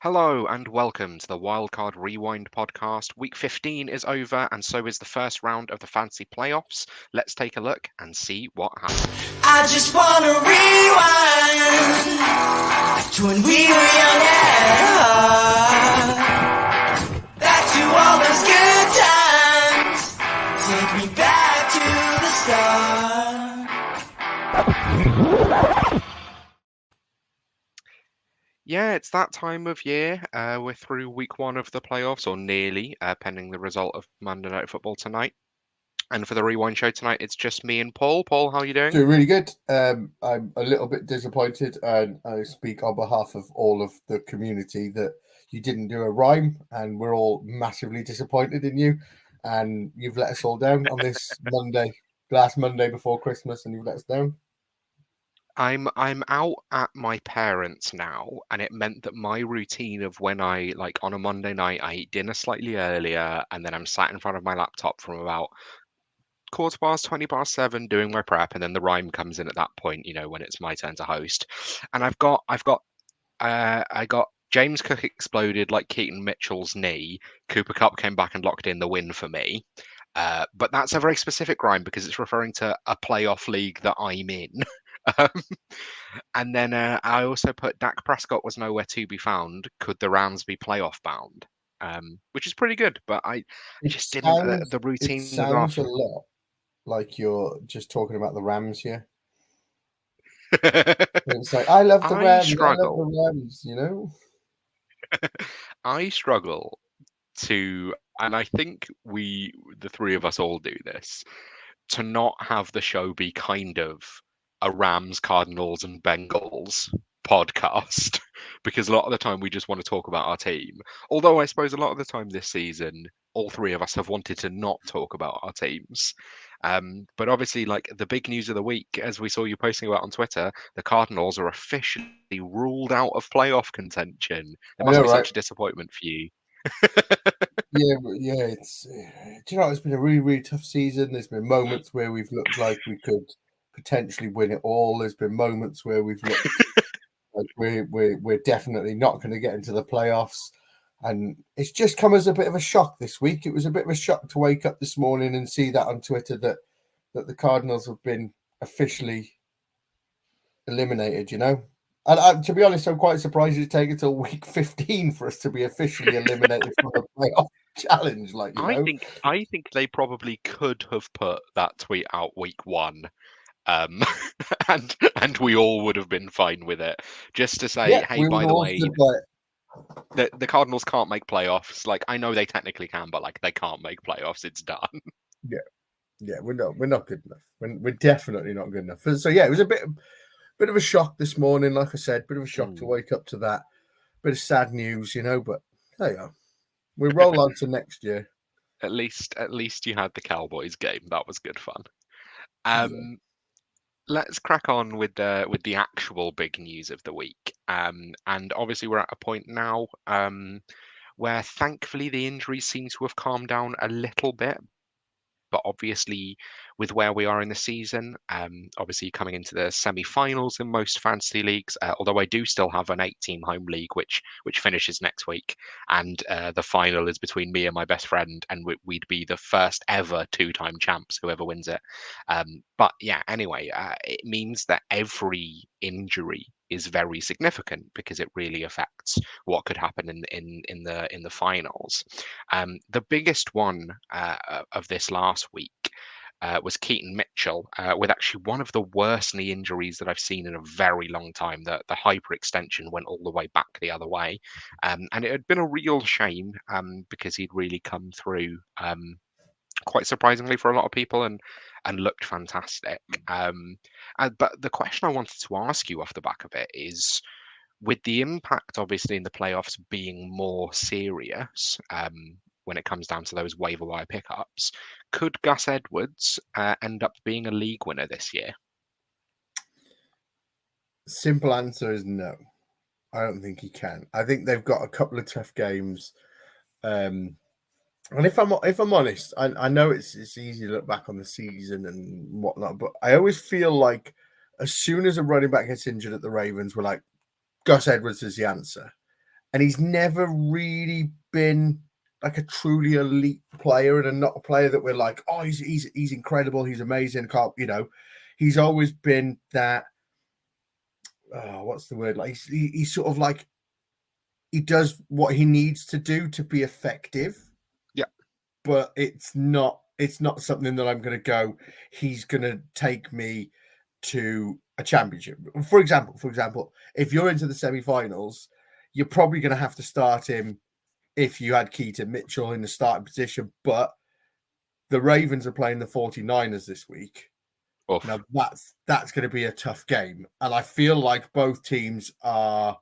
Hello and welcome to the Wildcard Rewind podcast. Week 15 is over, and so is the first round of the fantasy playoffs. Let's take a look and see what happened. I just wanna rewind to when we were young and hard. Back to all those good times. Take me back to the start. Yeah, it's that time of year. We're through week one of the playoffs, or nearly, pending the result of Monday Night Football tonight. And for the Rewind show tonight, it's just me and Paul. Paul, how are you doing? Doing really good. I'm a little bit disappointed, and I speak on behalf of all of the community that you didn't do a rhyme, and we're all massively disappointed in you. And you've let us all down on this last Monday before Christmas, and you've let us down. I'm out at my parents' now, and it meant that my routine of when I on a Monday night, I eat dinner slightly earlier, and then I'm sat in front of my laptop from about 7:15 doing my prep, and then the rhyme comes in at that point, when it's my turn to host. And I got James Cook exploded like Keaton Mitchell's knee. Cooper Kupp came back and locked in the win for me. But that's a very specific rhyme because it's referring to a playoff league that I'm in. And then I also put Dak Prescott was nowhere to be found. Could the Rams be playoff bound? Which is pretty good, but I just didn't. The routine It was off. sounds a lot like you're just talking about the Rams here. It's like, I love the Rams. I love the Rams, I struggle to, and I think the three of us all do this, to not have the show be kind of a Rams, Cardinals, and Bengals podcast, because a lot of the time we just want to talk about our team. Although I suppose a lot of the time this season, all three of us have wanted to not talk about our teams. But obviously, the big news of the week, as we saw you posting about on Twitter, the Cardinals are officially ruled out of playoff contention. It must be such a disappointment for you. Yeah, it's it's been a really, really tough season. There's been moments where we've looked like we could potentially win it all. There's been moments where we've looked like we're definitely not going to get into the playoffs. And it's just come as a bit of a shock this week. It was a bit of a shock to wake up this morning and see that on Twitter that the Cardinals have been officially eliminated, And to be honest, I'm quite surprised it's taken until week 15 for us to be officially eliminated from a playoff challenge. I think they probably could have put that tweet out week one. And we all would have been fine with it. Just to say, hey, by the way, the Cardinals can't make playoffs. I know they technically can, but they can't make playoffs. It's done. Yeah, we're not good enough. We're definitely not good enough. So yeah, it was a bit of a shock this morning. Like I said, bit of a shock to wake up to that. Bit of sad news, But there you go. We roll on to next year. At least you had the Cowboys game. That was good fun. Let's crack on with the actual big news of the week. And obviously we're at a point now where thankfully the injuries seem to have calmed down a little bit. But obviously, with where we are in the season, obviously coming into the semi-finals in most fantasy leagues, although I do still have an 8-team home league, which finishes next week, and the final is between me and my best friend, and we'd be the first ever 2-time champs, whoever wins it. But yeah, anyway, it means that every injury is very significant because it really affects what could happen in the finals. The biggest one of this last week was Keaton Mitchell, with actually one of the worst knee injuries that I've seen in a very long time. The hyperextension went all the way back the other way, and it had been a real shame because he'd really come through quite surprisingly for a lot of people and looked fantastic. But the question I wanted to ask you off the back of it is, with the impact obviously in the playoffs being more serious when it comes down to those waiver wire pickups, could Gus Edwards end up being a league winner this year? Simple answer is no. I don't think he can. I think they've got a couple of tough games. And if I'm honest, I know it's easy to look back on the season and whatnot, but I always feel like as soon as a running back gets injured at the Ravens, we're like, Gus Edwards is the answer. and he's never really been like a truly elite player and not a player that we're like, oh, he's incredible, he's amazing. Can't, he's always been that. What's the word? Like he's sort of like he does what he needs to do to be effective. Yeah. But it's not something that I'm going to go, he's going to take me to a championship. For example, if you're into the semi-finals, you're probably going to have to start him if you had Keaton Mitchell in the starting position. But the Ravens are playing the 49ers this week. Oof. Now that's going to be a tough game. And I feel like both teams are,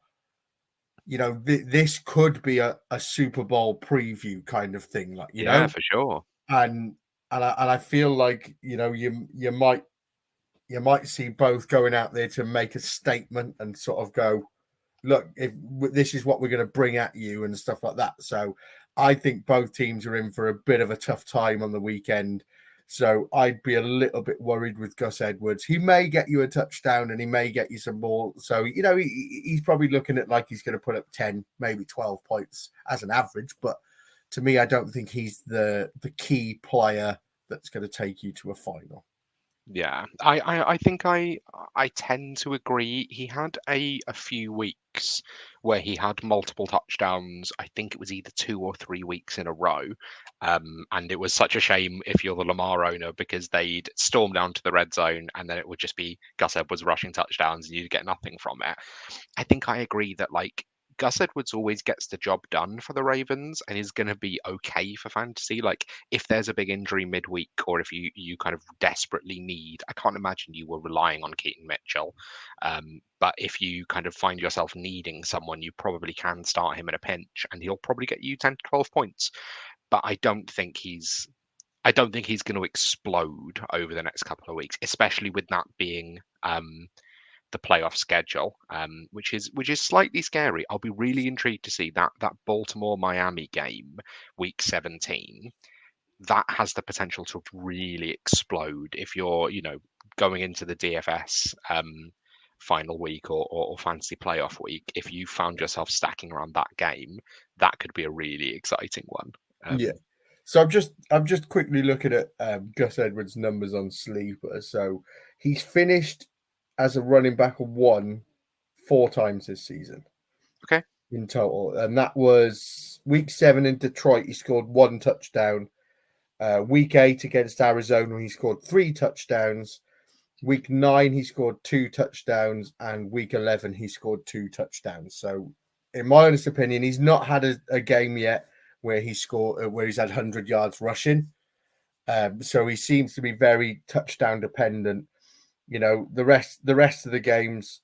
this could be a Super Bowl preview kind of thing, like, Yeah, for sure. and I feel like, you might see both going out there to make a statement and sort of go, look, if this is what we're going to bring at you and stuff like that. So I think both teams are in for a bit of a tough time on the weekend. So I'd be a little bit worried with Gus Edwards. He may get you a touchdown and he may get you some more. So, he's probably looking at like he's going to put up 10, maybe 12 points as an average. But to me, I don't think he's the key player that's going to take you to a final. Yeah, I think I tend to agree. He had a few weeks where he had multiple touchdowns. I think it was either 2 or 3 weeks in a row. And it was such a shame if you're the Lamar owner because they'd storm down to the red zone and then it would just be Gus Edwards rushing touchdowns and you'd get nothing from it. I think I agree that like Gus Edwards always gets the job done for the Ravens and is going to be okay for fantasy. Like if there's a big injury midweek or if you kind of desperately need, I can't imagine you were relying on Keaton Mitchell. But if you kind of find yourself needing someone, you probably can start him in a pinch and he'll probably get you 10 to 12 points. But I don't think he's going to explode over the next couple of weeks, especially with that being the playoff schedule, which is slightly scary. I'll be really intrigued to see that Baltimore Miami game, week 17. That has the potential to really explode if you're going into the DFS final week or fantasy playoff week. If you found yourself stacking around that game, that could be a really exciting one. Yeah. So I'm just quickly looking at Gus Edwards' numbers on Sleeper. So he's finished as a running back of 4 times this season. Okay. In total. And that was week 7 in Detroit. He scored 1 touchdown. Week 8 against Arizona, he scored 3 touchdowns. Week 9, he scored 2 touchdowns. And week 11, he scored 2 touchdowns. So in my honest opinion, he's not had a game yet where he's had 100 yards rushing. So he seems to be very touchdown dependent. The rest of the games.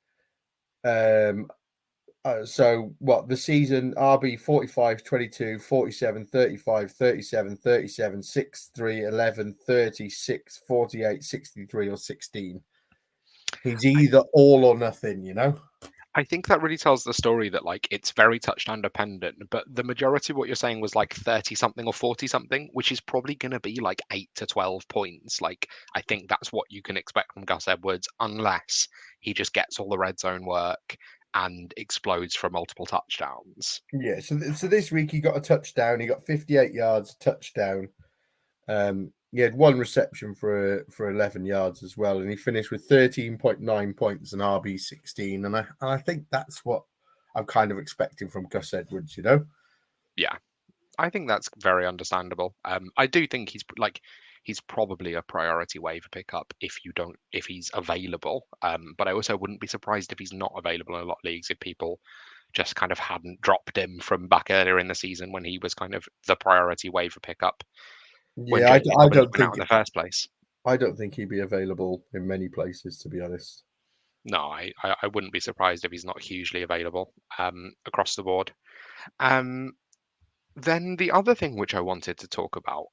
So what the season RB 45, 22, 47, 35, 37, 37, 6, 3, 11, 36, 48, 63 or 16. He's either all or nothing, I think that really tells the story that like it's very touchdown dependent, but the majority of what you're saying was like 30 something or 40 something, which is probably going to be like 8 to 12 points. Like I think that's what you can expect from Gus Edwards unless he just gets all the red zone work and explodes for multiple touchdowns. Yeah, so this week he got a touchdown. He got 58 yards, touchdown. He had 1 reception for 11 yards as well, and he finished with 13.9 points and RB 16. And I think that's what I'm kind of expecting from Gus Edwards, Yeah, I think that's very understandable. I do think he's probably a priority waiver pickup if he's available. But I also wouldn't be surprised if he's not available in a lot of leagues if people just kind of hadn't dropped him from back earlier in the season when he was kind of the priority waiver pickup. Yeah, I don't think out in the first place. I don't think he'd be available in many places, to be honest. No, I wouldn't be surprised if he's not hugely available across the board. Then the other thing which I wanted to talk about,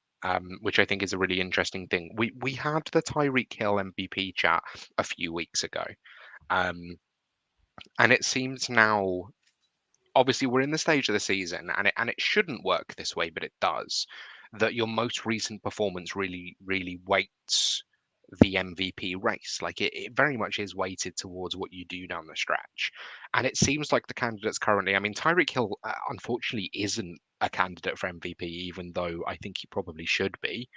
which I think is a really interesting thing, we had the Tyreek Hill MVP chat a few weeks ago, and it seems now, obviously we're in the stage of the season, and it shouldn't work this way, but it does. That your most recent performance really weights the MVP race. Like it very much is weighted towards what you do down the stretch. And it seems like the candidates currently, I mean, Tyreek Hill unfortunately isn't a candidate for MVP, even though I think he probably should be.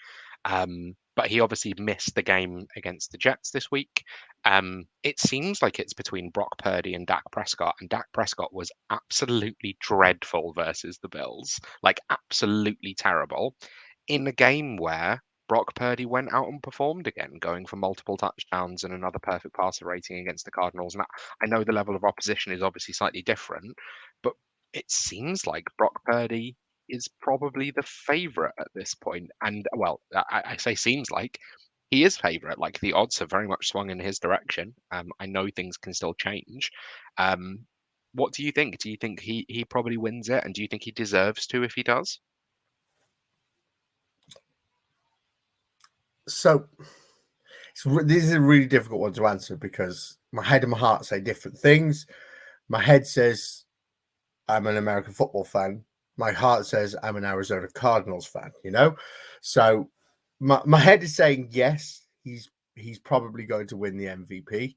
But he obviously missed the game against the Jets this week. It seems like it's between Brock Purdy and Dak Prescott, and Dak Prescott was absolutely dreadful versus the Bills, like absolutely terrible, in a game where Brock Purdy went out and performed again, going for multiple touchdowns and another perfect passer rating against the Cardinals. And I know the level of opposition is obviously slightly different, but it seems like Brock Purdy is probably the favorite at this point. And well, I say seems like he is favorite. Like the odds have very much swung in his direction. I know things can still change. Um, what do you think? Do you think he probably wins it, and do you think he deserves to if he does? So this is a really difficult one to answer because my head and my heart say different things. My head says I'm an American football fan. My heart says I'm an Arizona Cardinals fan, you know? So my head is saying yes, he's probably going to win the MVP.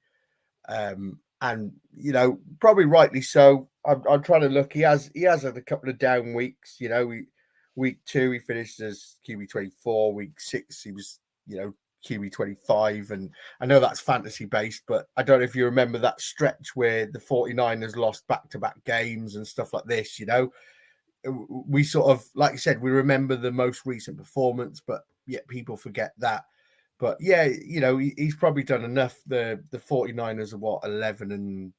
And you know, probably rightly so. I'm trying to look. He has had a couple of down weeks. You know, week 2 he finished as QB 24. Week 6 he was, you know, QB 25. And I know that's fantasy based, but I don't know if you remember that stretch where the 49ers lost back-to-back games and stuff like this. You know, we sort of, like you said, we remember the most recent performance, but yet people forget that. But yeah, you know, he's probably done enough. The 49ers are what, 11-3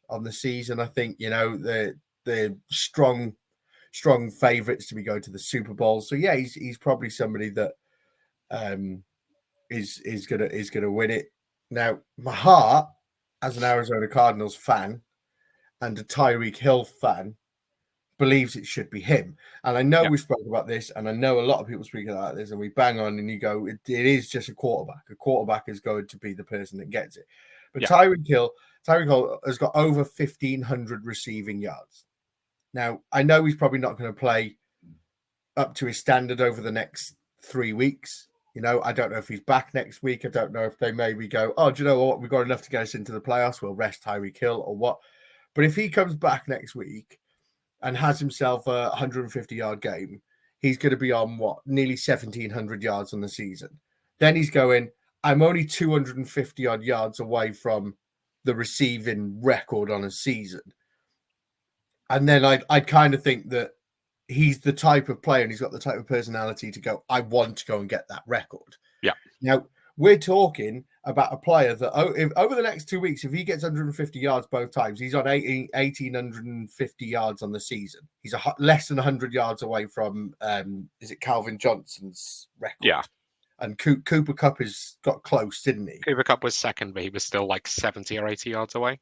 on the season, I think. You know, the strong favourites to be going to the Super Bowl. So yeah, he's probably somebody that is gonna win it. Now, my heart, as an Arizona Cardinals fan and a Tyreek Hill fan, believes it should be him. And I know Yeah, we spoke about this, and I know a lot of people speak about this, and we bang on and you go, it is just a quarterback. A quarterback is going to be the person that gets it. But yeah, Tyreek Hill has got over 1,500 receiving yards. Now, I know he's probably not going to play up to his standard over the next 3 weeks. You know, I don't know if he's back next week. I don't know if they maybe go, oh, do you know what? We've got enough to get us into the playoffs. We'll rest Tyreek Hill or what. But if he comes back next week and has himself a 150-yard game, he's going to be on what, nearly 1,700 yards on the season. Then he's going, I'm only 250-odd yards away from the receiving record on a season. And then I kind of think that he's the type of player and he's got the type of personality to go, I want to go and get that record. yeah. Now, we're talking about a player that if, over the next 2 weeks, if he gets 150 yards both times, he's on 1,850 yards on the season. He's less than 100 yards away from, is it Calvin Johnson's record? Yeah. And Cooper Kupp has got close, didn't he? Cooper Kupp was second, but he was still like 70 or 80 yards away.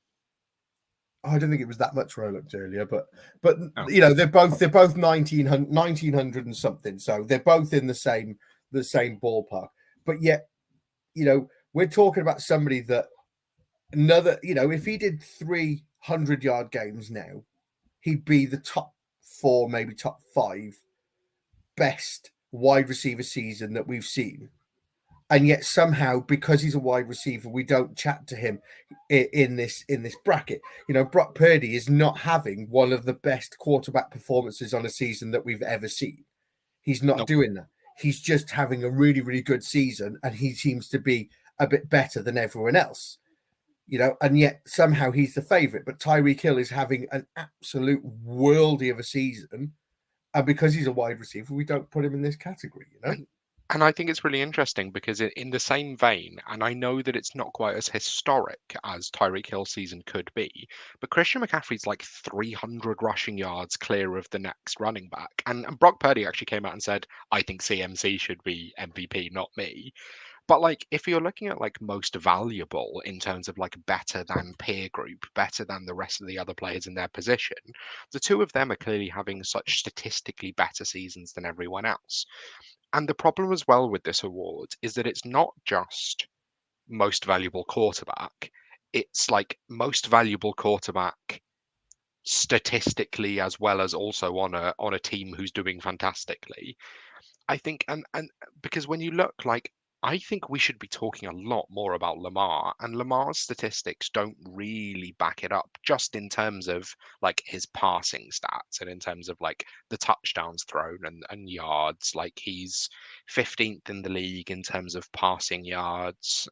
I don't think it was that much where I looked earlier, but Oh. you know, they're both 1900 and something, so they're both in the same ballpark. But yet, you know, we're talking about somebody that another, you know, if he did 300-yard games now, he'd be the top 4, maybe top 5 best wide receiver season that we've seen. And yet somehow, because he's a wide receiver, we don't chat to him in this bracket. You know, Brock Purdy is not having one of the best quarterback performances on a season that we've ever seen. He's not doing that. He's just having a really, really good season, and he seems to be a bit better than everyone else. You know, and yet somehow he's the favorite. But Tyreek Hill is having an absolute worldie of a season, and because he's a wide receiver, we don't put him in this category. You know. And I think it's really interesting because in the same vein, and I know that it's not quite as historic as Tyreek Hill's season could be, but Christian McCaffrey's like 300 rushing yards clear of the next running back. And Brock Purdy actually came out and said, I think CMC should be MVP, not me. But like, if you're looking at like most valuable in terms of like better than peer group, better than the rest of the other players in their position, the two of them are clearly having such statistically better seasons than everyone else. And the problem as well with this award is that it's not just most valuable quarterback. It's like most valuable quarterback statistically as well as also on a team who's doing fantastically. I think and because when you look like I think we should be talking a lot more about Lamar, and Lamar's statistics don't really back it up, just in terms of like his passing stats and in terms of like the touchdowns thrown and yards. Like he's 15th in the league in terms of passing yards.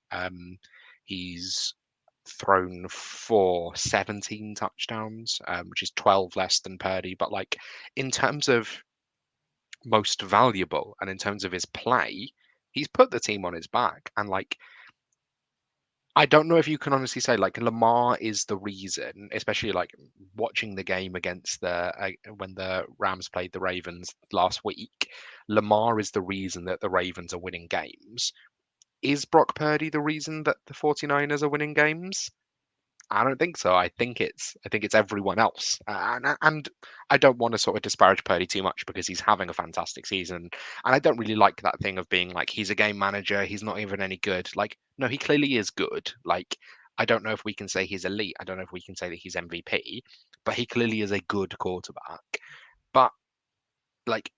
He's thrown for 17 touchdowns, which is 12 less than Purdy. But like in terms of most valuable and in terms of his play, he's put the team on his back. And like, I don't know if you can honestly say like Lamar is the reason, especially like watching the game against the when the Rams played the Ravens last week. Lamar is the reason that the Ravens are winning games. Is Brock Purdy the reason that the 49ers are winning games? I don't think so. I think it's everyone else, and I don't want to sort of disparage Purdy too much because he's having a fantastic season, and I don't really like that thing of being like he's a game manager, he's not even any good. Like, no, he clearly is good. Like, I don't know if we can say he's elite. I don't know if we can say that he's MVP, but he clearly is a good quarterback. But like,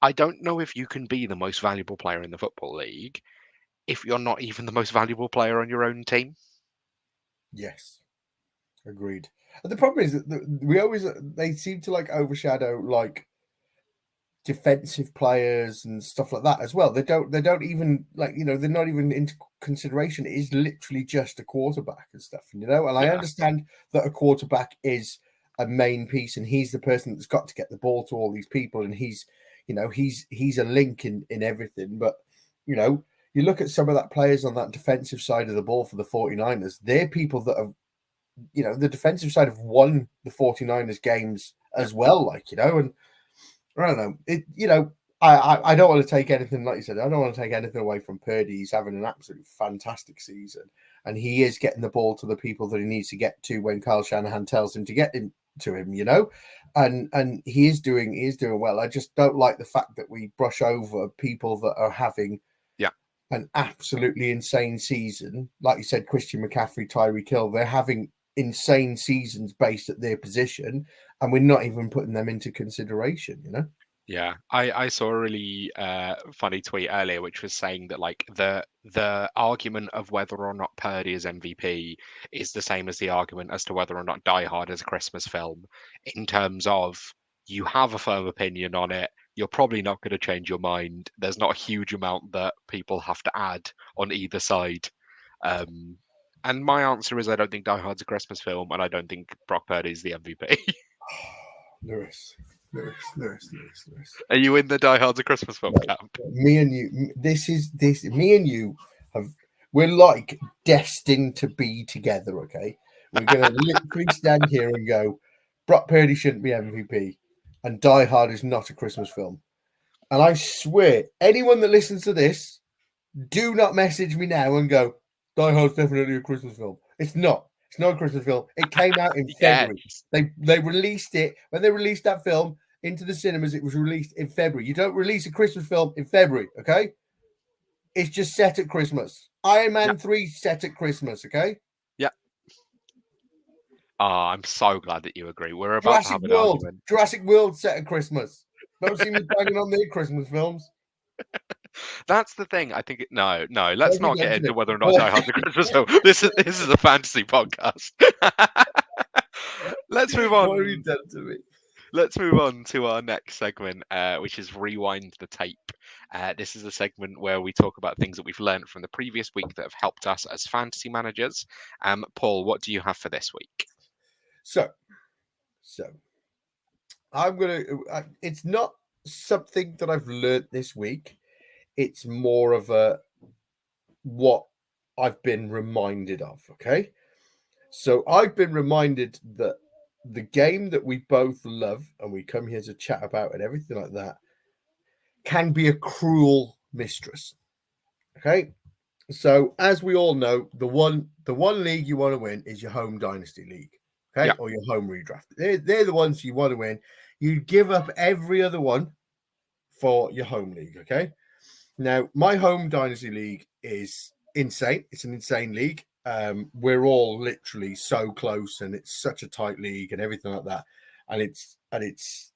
I don't know if you can be the most valuable player in the football league if you're not even the most valuable player on your own team. Yes, agreed. And the problem is that we always they seem to like overshadow like defensive players and stuff like that as well. They don't even like they're not even into consideration. It is literally just a quarterback and stuff, And I Yeah, understand that a quarterback is a main piece and he's the person that's got to get the ball to all these people and he's a link in everything. But you look at some of that players on that defensive side of the ball for the 49ers, they're people that have the defensive side have won the 49ers games yeah, as well, and I don't know. I don't want to take anything, like you said, I don't want to take anything away from Purdy. He's having an absolutely fantastic season. And he is getting the ball to the people that he needs to get to when Kyle Shanahan tells him to get to him, And he is doing well. I just don't like the fact that we brush over people that are having yeah. an absolutely insane season. Like you said, Christian McCaffrey, Tyreek Hill, they're having insane seasons based at their position, and we're not even putting them into consideration. Yeah, I saw a really funny tweet earlier, which was saying that like the argument of whether or not Purdy is MVP is the same as the argument as to whether or not Die Hard is a Christmas film, in terms of you have a firm opinion on it, you're probably not going to change your mind. There's not a huge amount that people have to add on either side. Um, and my answer is I don't think Die Hard's a Christmas film, and I don't think Brock Purdy is the MVP. Lewis. Are you in the Die Hard's a Christmas film camp? Me and you, me and you we're like destined to be together, okay? We're going to literally stand here and go, Brock Purdy shouldn't be MVP, and Die Hard is not a Christmas film. And I swear, anyone that listens to this, do not message me now and go, Die Hard's definitely a Christmas film. It's not. It's not a Christmas film. It came out in February. Yes. They released it when they released that film into the cinemas. It was released in February. You don't release a Christmas film in February, okay? It's just set at Christmas. Iron Man 3 set at Christmas, okay? Yeah. Oh, I'm so glad that you agree. We're about to have an argument. Jurassic World set at Christmas. Don't see me banging on their Christmas films. That's the thing. I think no. Let's not get into whether or not Die Hard's a Christmas film. This is a fantasy podcast. Let's move on. What have you done to me? Let's move on to our next segment, which is Rewind the Tape. This is a segment where we talk about things that we've learned from the previous week that have helped us as fantasy managers. Paul, what do you have for this week? So I'm gonna. It's not something that I've learned this week. It's more of what I've been reminded of. Okay, so I've been reminded that the game that we both love and we come here to chat about and everything like that can be a cruel mistress. Okay, so as we all know, the one league you want to win is your home dynasty league. Okay, or your home redraft. They're the ones you want to win. You give up every other one for your home league. Okay. Now, my home dynasty league is insane. It's an insane league. We're all literally so close, and it's such a tight league and everything like that. And it's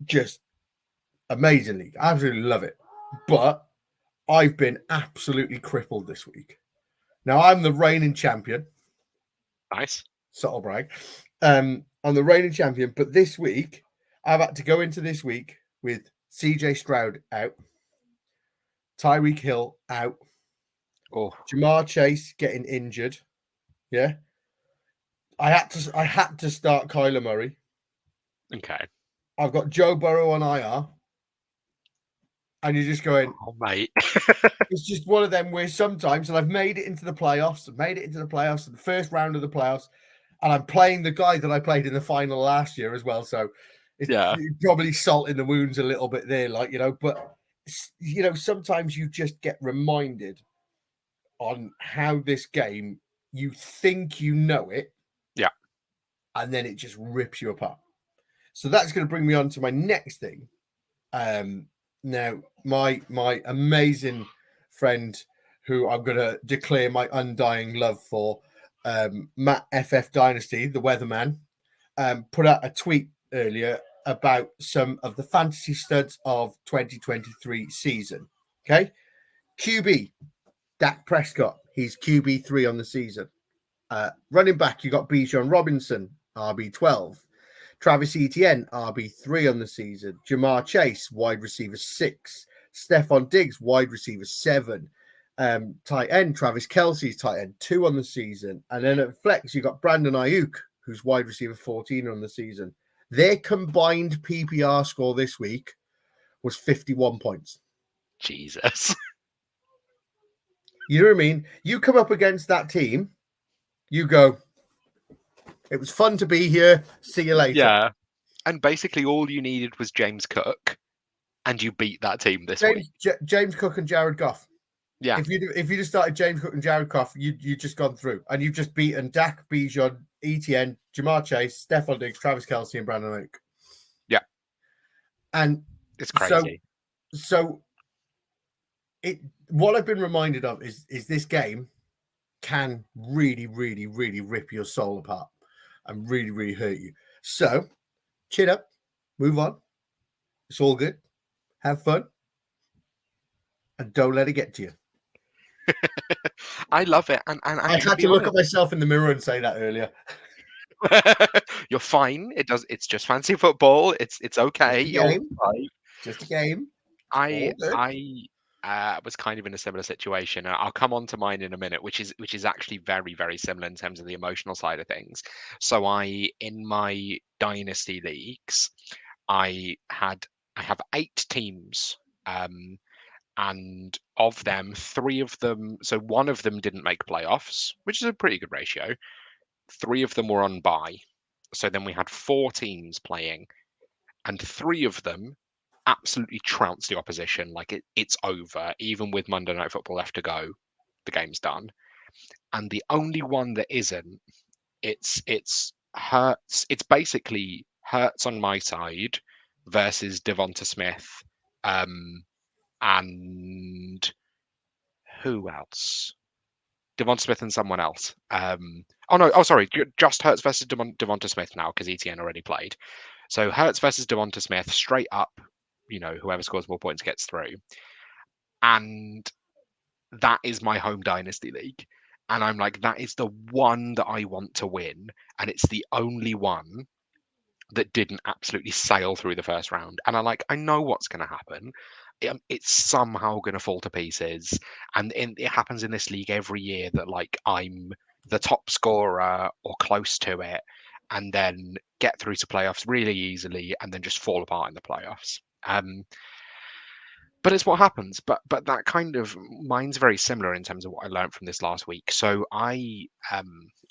just amazing league. I absolutely love it. But I've been absolutely crippled this week. Now I'm the reigning champion. Nice. Subtle brag. I'm the reigning champion, but this week I've had to go into this week with CJ Stroud out, Tyreek Hill out, Oh, Jamar Chase getting injured. Yeah. I had to start Kyler Murray. okay. I've got Joe Burrow on IR. And you're just going, Oh, mate. it's just one of them where sometimes, and I've made it into the playoffs, the first round of the playoffs, and I'm playing the guy that I played in the final last year as well. So it's Yeah. probably salt in the wounds a little bit there, but sometimes you just get reminded on how this game, you think you know it, Yeah. and then it just rips you apart. So that's going to bring me on to my next thing. Now, my amazing friend, who I'm going to declare my undying love for, Matt FF Dynasty, the weatherman, put out a tweet earlier about some of the fantasy studs of 2023 season. Okay, QB Dak Prescott, he's QB3 on the season. Running back, you got Bijan Robinson, RB12. Travis Etienne, RB3 on the season. Jamar Chase, wide receiver 6. Stephon Diggs, wide receiver 7. Tight end, Travis Kelce's tight end 2 on the season. And then at flex, you got Brandon Ayuk, who's wide receiver 14 on the season. Their combined PPR score this week was 51 points. Jesus. You know what I mean? You come up against that team, you go, it was fun to be here. See you later. Yeah. And basically all you needed was James Cook, and you beat that team this week. James Cook and Jared Goff. Yeah. If you just started James Cook and Jared Goff, you just gone through, and you've just beaten Dak, Bijan, Etienne, Jamar Chase, Stephon Diggs, Travis Kelce, and Brandon Ayuk. Yeah. And it's crazy. So what I've been reminded of is this game can really, really, really rip your soul apart and really, really hurt you. So chin up, move on. It's all good. Have fun. And don't let it get to you. I love it. And I had to look at myself in the mirror and say that earlier. You're fine. It's just fancy football. It's okay. You're fine. Just a game. I was kind of in a similar situation. I'll come on to mine in a minute, which is actually very, very similar in terms of the emotional side of things. So in my dynasty leagues, I have 8 teams. And of them, 3 of them, so one of them didn't make playoffs, which is a pretty good ratio. 3 of them were on bye. So then we had 4 teams playing, and 3 of them absolutely trounced the opposition. Like it's over. Even with Monday Night Football left to go, the game's done. And the only one that isn't, it's Hurts. It's basically Hurts on my side versus Devonta Smith. And who else? Devonta Smith and someone else. Sorry, just Hurts versus Devonta Smith now because Etienne already played. So Hurts versus Devonta Smith, straight up. Whoever scores more points gets through. And that is my home dynasty league. And I'm like, that is the one that I want to win, and it's the only one that didn't absolutely sail through the first round. And I know what's going to happen. It's somehow going to fall to pieces, and it happens in this league every year that I'm the top scorer or close to it, and then get through to playoffs really easily, and then just fall apart in the playoffs. But it's what happens. But that kind of mine's very similar in terms of what I learned from this last week. So I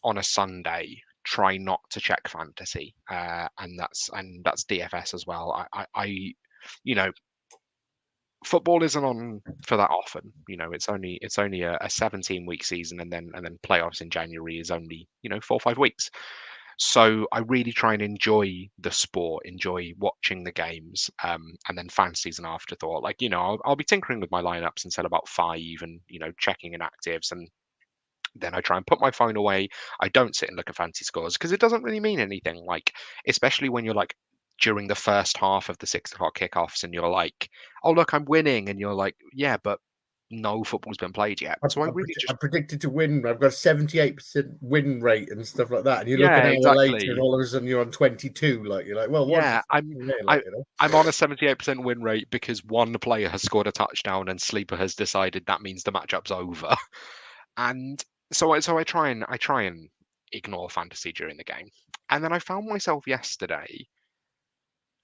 on a Sunday try not to check fantasy, and that's DFS as well. I football isn't on for that often. It's only a 17-week season, and then playoffs in January is only 4 or 5 weeks. So I really try and enjoy the sport, enjoy watching the games, and then fantasy's an afterthought. I'll be tinkering with my lineups until about 5, and checking inactives, and then I try and put my phone away. I don't sit and look at fantasy scores because it doesn't really mean anything. Especially when you're during the first half of the 6 o'clock kickoffs, and you're like, oh look, I'm winning, and you're like, yeah, but no football's been played yet. So I really I just, predicted to win. I've got a 78% win rate and stuff like that. And you look yeah, an hour later, and exactly. all of a sudden you're on 22. Like you're like, well, what the Yeah, fuck is it, I, like, you know? I'm on a 78% win rate because one player has scored a touchdown and Sleeper has decided that means the matchup's over. And I try and ignore fantasy during the game. And then I found myself yesterday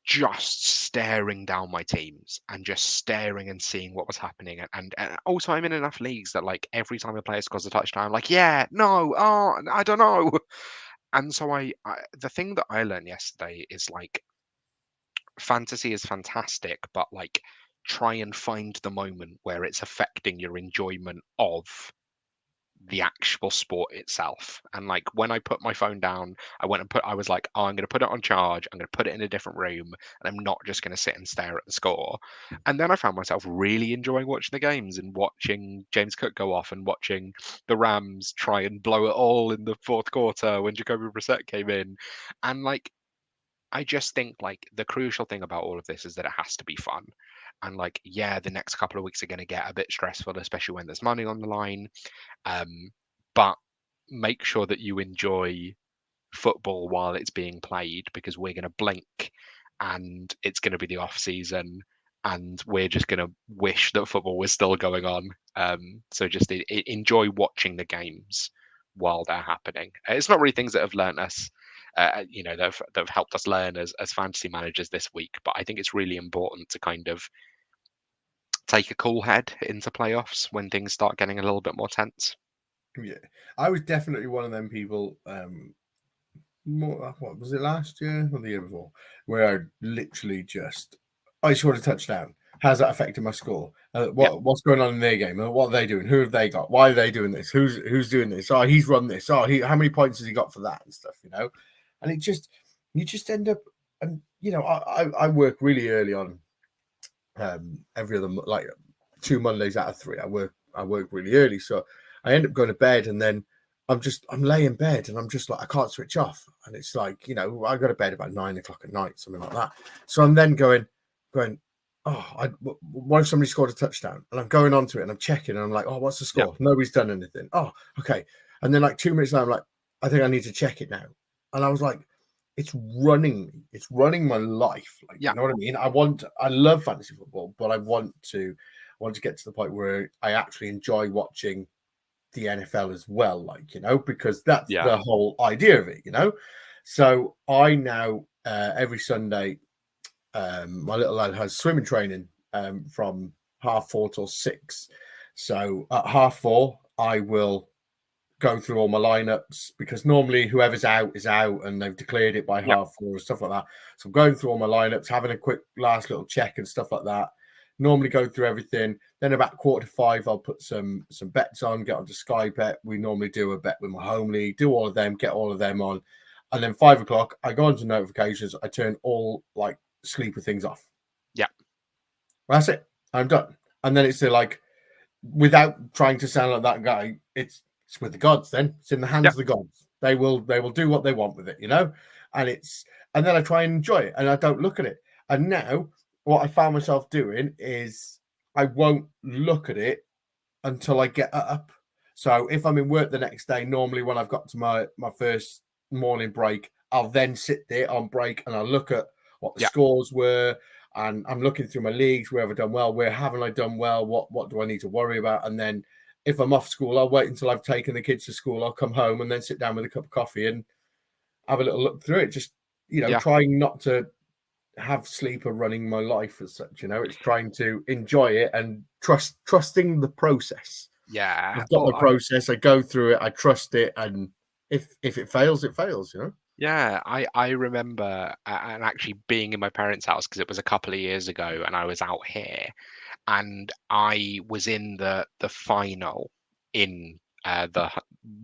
just staring down my teams and just staring and seeing what was happening. And also, I'm in enough leagues that like every time a player scores a touchdown, I'm like, yeah, no, oh, I don't know. And so the thing that I learned yesterday is like fantasy is fantastic, but like try and find the moment where it's affecting your enjoyment of the actual sport itself. And like when I put my phone down, I was like, oh, I'm going to put it on charge. I'm going to put it in a different room and I'm not just going to sit and stare at the score. And then I found myself really enjoying watching the games and watching James Cook go off and watching the Rams try and blow it all in the fourth quarter when Jacoby Brissett came in. And like, I just think like the crucial thing about all of this is that it has to be fun. And like, yeah, the next couple of weeks are going to get a bit stressful, especially when there's money on the line. But make sure that you enjoy football while it's being played because we're going to blink and it's going to be the off season and we're just going to wish that football was still going on. So just enjoy watching the games while they're happening. It's not really things that have learned us. That have helped us learn as fantasy managers this week. But I think it's really important to kind of take a cool head into playoffs when things start getting a little bit more tense. Yeah, I was definitely one of them people. What was it, last year or the year before, where I literally just I scored a touchdown. How's that affecting my score? Yeah, What's going on in their game? What are they doing? Who have they got? Why are they doing this? Who's doing this? Oh, he's run this. Oh, how many points has he got for that and stuff? And you just end up, and I work really early on. Every other like 2 Mondays out of 3, I work really early, so I end up going to bed, and then I'm laying in bed, and I'm just like I can't switch off, and it's like I go to bed about 9 o'clock at night, something like that. So I'm then going, what if somebody scored a touchdown? And I'm going on to it, and I'm checking, and I'm like, oh, what's the yeah, score? Nobody's done anything. Oh, okay. And then like 2 minutes later, I'm like, I think I need to check it now, and I was like, it's running my life. Like, yeah, you know what I mean? I love fantasy football, but I want to get to the point where I actually enjoy watching the NFL as well, like, because that's yeah, the whole idea of it. So I now, every Sunday, my little lad has swimming training, from 4:30 till 6. So at 4:30, I will go through all my lineups, because normally whoever's out is out and they've declared it by yeah, 4:30 and stuff like that. So I'm going through all my lineups, having a quick last little check and stuff like that. Normally go through everything. Then about 4:45, I'll put some bets on, get onto Sky Bet. We normally do a bet with my home league, do all of them, get all of them on. And then 5 o'clock, I go onto notifications. I turn all like sleeper things off. yeah, That's it. I'm done. And then it's like, without trying to sound like that guy, it's with the gods. Then it's in the yeah, hands of the gods. They will do what they want with it. And then I try and enjoy it, and I don't look at it. And now what I found myself doing is I won't look at it until I get up. So if I'm in work the next day, normally when I've got to my first morning break, I'll then sit there on break and I'll look at what the yeah, scores were, and I'm looking through my leagues. Where have I done well? Where haven't I done well? What do I need to worry about? And then if I'm off school, I'll wait until I've taken the kids to school. I'll come home and then sit down with a cup of coffee and have a little look through it. Just yeah, trying not to have sleeper running my life as such. It's trying to enjoy it and trusting the process. yeah. I've got Well, my process. I go through it. I trust it, and if it fails, it fails. yeah, I remember and actually being in my parents' house because it was a couple of years ago, and I was out here, and I was in the final in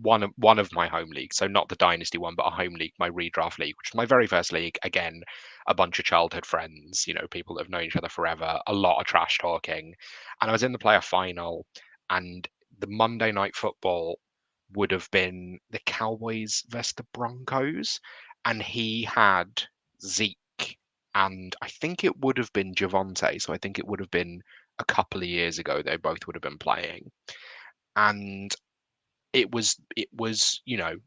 one of my home leagues, so not the dynasty one, but a home league, my redraft league, which was my very first league. Again, a bunch of childhood friends, people that have known each other forever, a lot of trash talking, and I was in the playoff final, and the Monday night football would have been the Cowboys versus the Broncos, and he had Zeke, and I think it would have been Javonte, so I think it would have been a couple of years ago they both would have been playing, and it was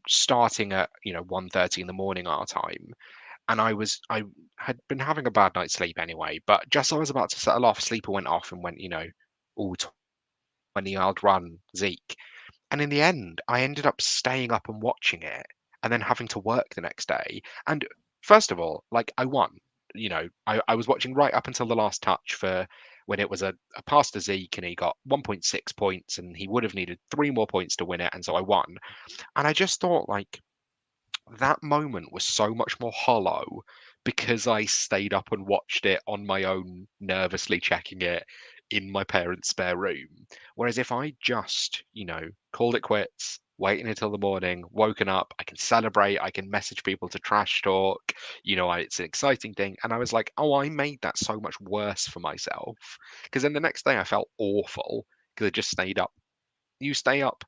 starting at 1:30 in the morning our time, and I had been having a bad night's sleep anyway, but just as I was about to settle off, sleeper went off and went, all 20-yard run, Zeke. And in the end, I ended up staying up and watching it and then having to work the next day. And first of all, like, I won. I was watching right up until the last touch for when it was a pass to Zeke and he got 1.6 points and he would have needed 3 more points to win it. And so I won. And I just thought, like, that moment was so much more hollow because I stayed up and watched it on my own, nervously checking it in my parents' spare room. Whereas if I just, called it quits, waiting until the morning, woken up, I can celebrate, I can message people to trash talk, it's an exciting thing. And I was like, oh, I made that so much worse for myself. Because then the next day I felt awful because I just stayed up. You stay up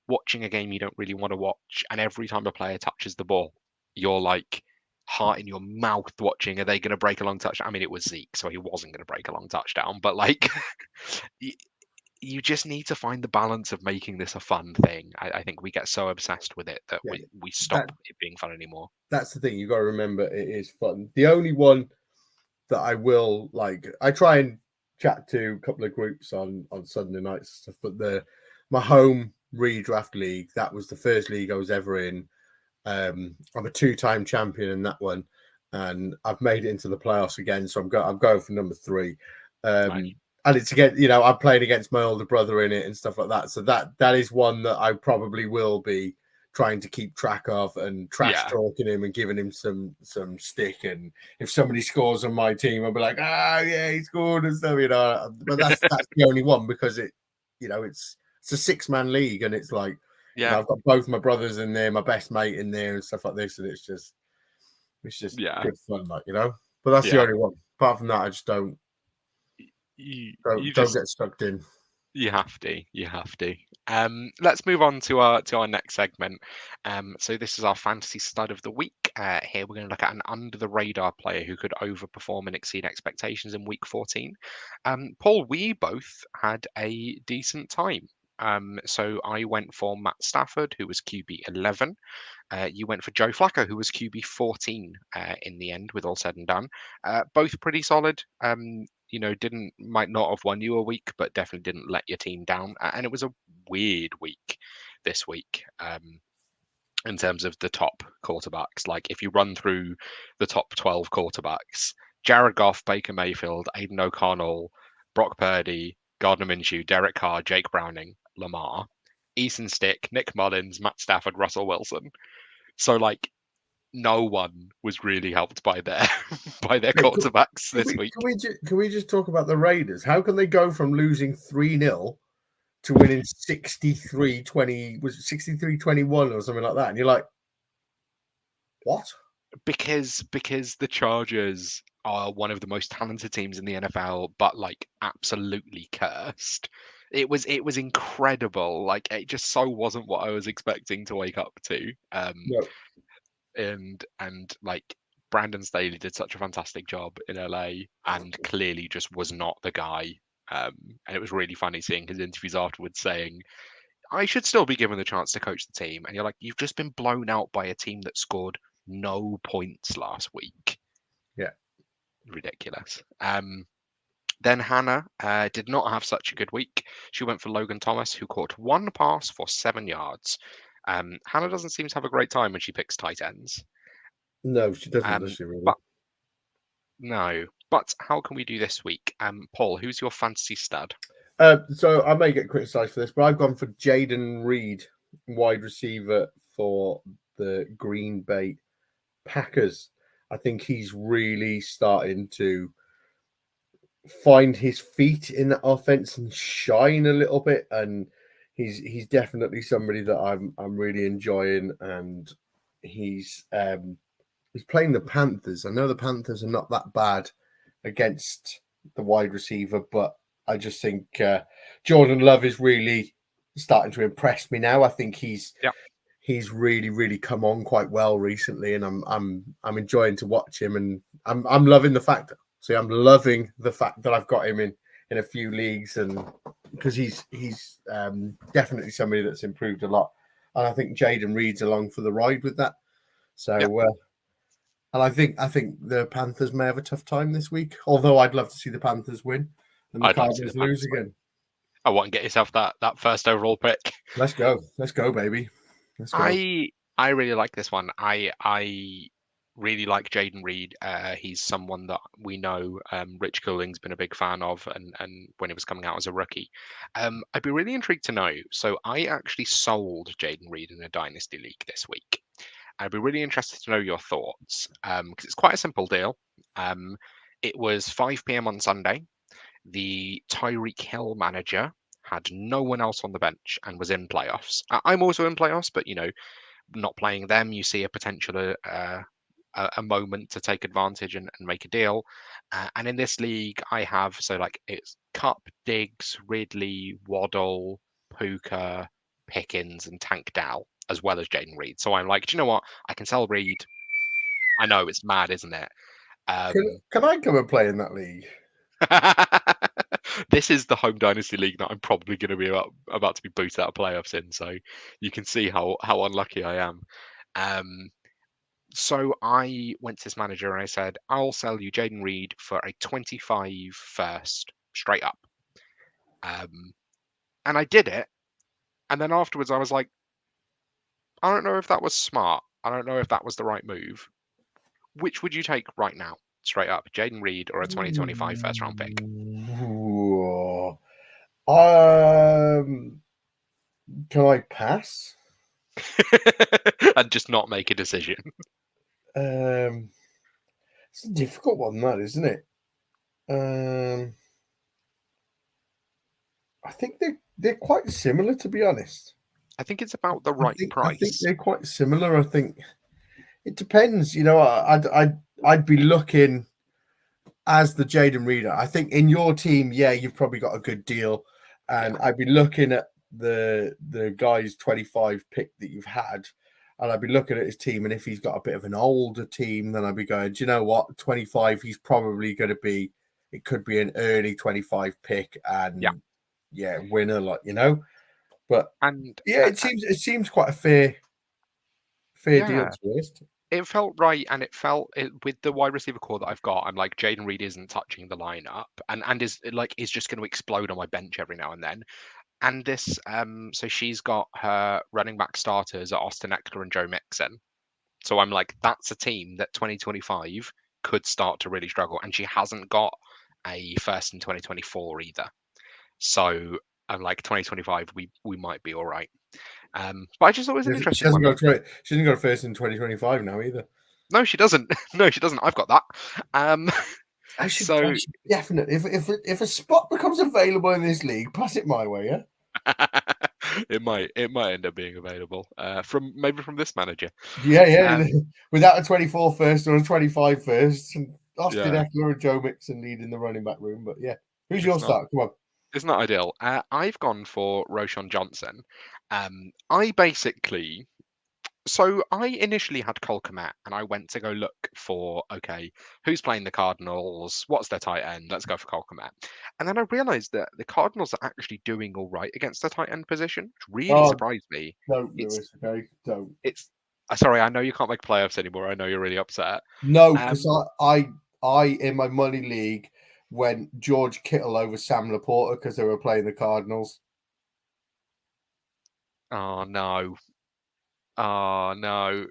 watching a game you don't really want to watch, and every time a player touches the ball, you're like heart in your mouth watching. Are they going to break a long touchdown? I mean, it was Zeke, so he wasn't going to break a long touchdown, but like, you just need to find the balance of making this a fun thing. I think we get so obsessed with it that we stop it being fun anymore. That's the thing. You got to remember, it is fun. The only one that I will like, I try and chat to a couple of groups on Sunday nights and stuff, but my home redraft league, that was the first league I was ever in. I'm a 2-time champion in that one, and I've made it into the playoffs again, so I'm going for number 3. Right. And it's again, I'm playing against my older brother in it and stuff like that, so that is one that I probably will be trying to keep track of and trash talking him and giving him some stick. And if somebody scores on my team, I'll be like, yeah, he scored and stuff, but that's the only one, because it's a 6-man league, and it's like, I've got both my brothers in there, my best mate in there, and stuff like this, and it's just good fun, like, But that's the only one. Apart from that, I just don't get sucked in. You have to. Let's move on to our next segment. So this is our fantasy stud of the week. Here we're going to look at an under the radar player who could overperform and exceed expectations in week 14. Paul, we both had a decent time. So I went for Matt Stafford, who was QB 11. You went for Joe Flacco, who was QB 14 in the end, with all said and done. Both pretty solid. Might not have won you a week, but definitely didn't let your team down. And it was a weird week this week in terms of the top quarterbacks. Like, if you run through the top 12 quarterbacks, Jared Goff, Baker Mayfield, Aiden O'Connell, Brock Purdy, Gardner Minshew, Derek Carr, Jake Browning, Lamar, Easton Stick, Nick Mullins, Matt Stafford, Russell Wilson. So, like, no one was really helped by their quarterbacks this week. Can we just talk about the Raiders? How can they go from losing 3-0 to winning 63-20? Was it 63-21 or something like that? And you're like, what? Because the Chargers are one of the most talented teams in the NFL, but like absolutely cursed. It was incredible. Like, it just so wasn't what I was expecting to wake up to. No. And like, Brandon Staley did such a fantastic job in LA and clearly just was not the guy. And it was really funny seeing his interviews afterwards saying, I should still be given the chance to coach the team. And you're like, you've just been blown out by a team that scored no points last week. Yeah. Ridiculous. Then Hannah did not have such a good week. She went for Logan Thomas, who caught one pass for 7 yards. Hannah doesn't seem to have a great time when she picks tight ends. No, she doesn't, does she really? But how can we do this week? Paul, who's your fantasy stud? So I may get criticised for this, but I've gone for Jaden Reed, wide receiver for the Green Bay Packers. I think he's really starting to find his feet in that offense and shine a little bit, and he's definitely somebody that I'm really enjoying, and he's playing the Panthers. I know the Panthers are not that bad against the wide receiver, but I just think Jordan Love is really starting to impress me now. I think he's really, really come on quite well recently, and I'm enjoying to watch him, and I'm loving the fact. See, I'm loving the fact that I've got him in in a few leagues, and because he's definitely somebody that's improved a lot, and I think Jaden Reed's along for the ride with that. Yeah, So, and I think the Panthers may have a tough time this week. Although I'd love to see the Panthers win and the I'd like to see the Cardinals lose Panthers win. again. I want to get yourself that first overall pick. Let's go, baby. Let's go. I really like this one. I really like Jaden Reed. He's someone that we know Rich Cooling's been a big fan of, and when he was coming out as a rookie. I'd be really intrigued to know. So I actually sold Jaden Reed in a dynasty league this week. I'd be really interested to know your thoughts because it's quite a simple deal. It was 5 p.m. on Sunday. The Tyreek Hill manager had no one else on the bench and was in playoffs. I'm also in playoffs, but not playing them, you see a potential a moment to take advantage and make a deal. And in this league, I have it's Cup, Diggs, Ridley, Waddle, Puka, Pickens, and Tank Dell, as well as Jaden Reed. So I'm like, do you know what? I can sell Reed. I know it's mad, isn't it? Can I come and play in that league? This is the home dynasty league that I'm probably going to be about to be booted out of playoffs in, so you can see how unlucky I am. So I went to this manager and I said, I'll sell you Jaden Reed for a 25 first straight up. And I did it. And then afterwards I was like, I don't know if that was smart. I don't know if that was the right move. Which would you take right now? Straight up, Jaden Reed or a 2025 first round pick? Ooh. Can I pass? And just not make a decision. It's a difficult one, that isn't it? I think they're quite similar, to be honest. I think it's about the right price. I think they're quite similar. I think it depends. I'd be looking as the Jaden Reader. I think in your team, yeah, you've probably got a good deal, and I'd be looking at the guy's 25 pick that you've had, and I'd be looking at his team, and if he's got a bit of an older team, then I'd be going, do you know what, 25, he's probably going to be. It could be an early 25 pick, and winner, But it seems quite a fair deal, to be honest. It felt right, and it felt with the wide receiver core that I've got. I'm like, Jaden Reed isn't touching the lineup, and is just going to explode on my bench every now and then. And this, so she's got her running back starters at Austin Eckler and Joe Mixon. So I'm like, that's a team that 2025 could start to really struggle, and she hasn't got a first in 2024 either. So I'm like, 2025, we might be all right. But I just thought it was an interesting one. She hasn't got a first in 2025 now either. No, she doesn't. No, she doesn't. I've got that. I should definitely, if a spot becomes available in this league, pass it my way, yeah. It might end up being available from this manager. Yeah. Without a 24 first or a 25 first, and Austin Eckler and Joe Mixon leading the running back room. But yeah, who's your start? Come on. It's not ideal. I've gone for Roschon Johnson. So I initially had Cole Kmet, and I went to go look for, okay, who's playing the Cardinals? What's their tight end? Let's go for Cole Kmet. And then I realized that the Cardinals are actually doing all right against the tight end position, which really surprised me. Don't, Lewis, okay? Don't. Sorry, I know you can't make playoffs anymore. I know you're really upset. No, because I in my money league went George Kittle over Sam Laporta because they were playing the Cardinals. Oh, no. Oh, no.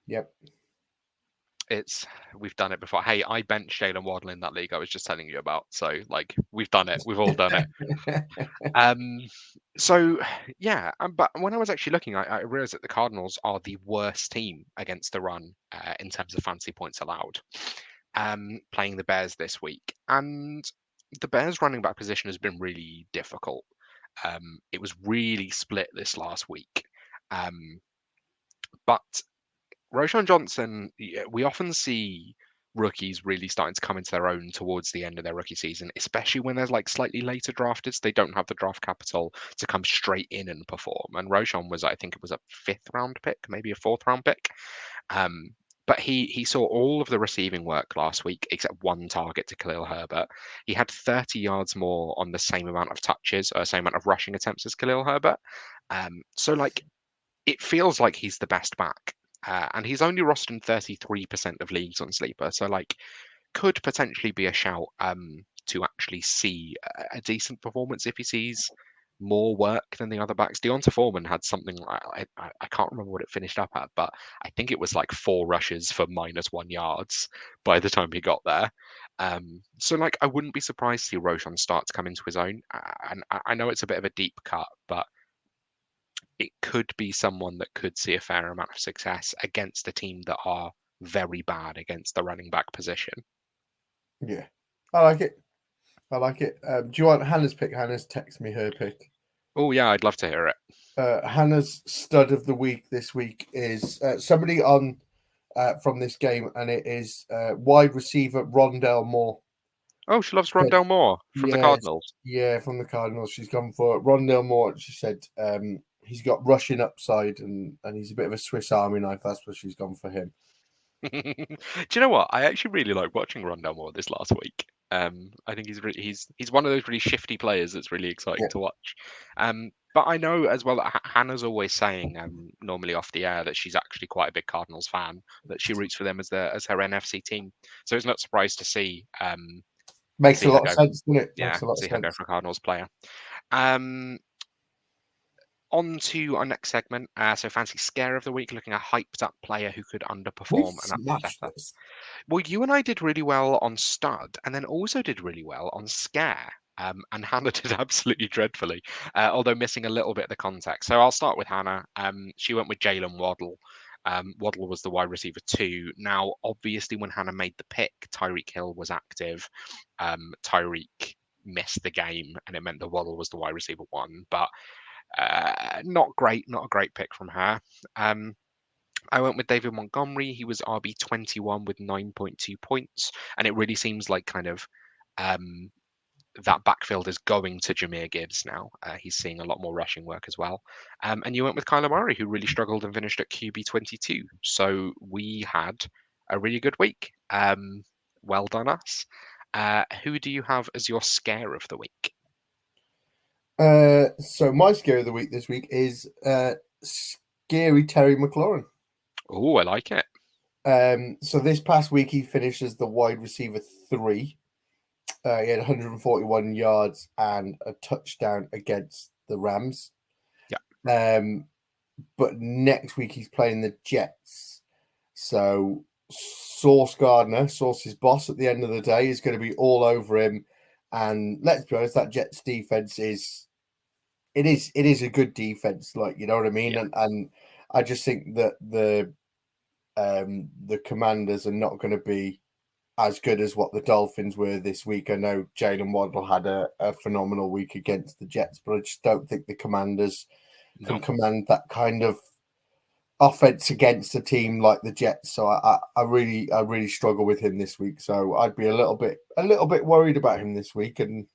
Yep. We've done it before. Hey, I benched Jalen Waddle in that league I was just telling you about. So, we've done it. We've all done it. So, yeah. But when I was actually looking, I realized that the Cardinals are the worst team against the run in terms of fantasy points allowed, playing the Bears this week. And the Bears running back position has been really difficult. It was really split this last week. But Roschon Johnson, we often see rookies really starting to come into their own towards the end of their rookie season, especially when there's slightly later drafted. So they don't have the draft capital to come straight in and perform. And Roschon was, I think it was a 5th round pick, maybe a 4th round pick. But but he saw all of the receiving work last week except one target to Khalil Herbert. He had 30 yards more on the same amount of touches or same amount of rushing attempts as Khalil Herbert. So like it feels like he's the best back. And he's only rostered in 33% of leagues on Sleeper. So like could potentially be a shout to actually see a decent performance if he sees more work than the other backs. Deonta Foreman had something I can't remember what it finished up at, but I think it was like 4 rushes for -1 yards by the time he got there. So like I wouldn't be surprised to see Roshan start to come into his own. And I know it's a bit of a deep cut, but it could be someone that could see a fair amount of success against a team that are very bad against the running back position. Yeah, I like it. I like it. Do you want Hannah's pick? Hannah's text me her pick. Oh yeah, I'd love to hear it. Hannah's stud of the week this week is somebody on from this game, and it is wide receiver Rondell Moore. Oh, she loves Rondell Moore from the Cardinals. Yeah, from the Cardinals. She's gone for Rondell Moore. She said he's got rushing upside, and he's a bit of a Swiss Army knife. That's what she's gone for him. Do you know what? I actually really like watching Rondell Moore this last week. I think he's one of those really shifty players that's really exciting to watch. But I know as well that Hannah's always saying, normally off the air, that she's actually quite a big Cardinals fan, that she roots for them as her NFC team. So it's not surprised to see. Makes a lot of sense, doesn't it? Yeah, see her go for a Cardinals player. On to our next segment. So fancy scare of the week, looking at a hyped up player who could underperform and upset us. Well, you and I did really well on stud, and then also did really well on scare. And Hannah did absolutely dreadfully, although missing a little bit of the context. So I'll start with Hannah. She went with Jalen Waddle. Waddle was the wide receiver 2. Now, obviously, when Hannah made the pick, Tyreek Hill was active. Tyreek missed the game, and it meant that Waddle was the wide receiver 1. But not great, not a great pick from her. I went with David Montgomery. He was RB21 with 9.2 points, and it really seems like kind of that backfield is going to Jahmyr Gibbs now. He's seeing a lot more rushing work as well. And you went with Kyler Murray, who really struggled and finished at QB22. So we had a really good week. Well done us. Who do you have as your scare of the week? So my scare of the week this week is scary Terry McLaurin. Oh, I like it. So this past week he finished as the wide receiver 3. He had 141 yards and a touchdown against the Rams. Yeah. But next week he's playing the Jets. So Sauce Gardner, Sauce's boss at the end of the day, is going to be all over him. And let's be honest, that Jets defense is a good defense. Like, you know what I mean? Yeah. And I just think that the Commanders are not going to be as good as what the Dolphins were this week. I know Jalen Waddle had a phenomenal week against the Jets, but I just don't think the Commanders can command that kind of offense against a team like the Jets. So I really struggle with him this week. So I'd be a little bit worried about him this week. And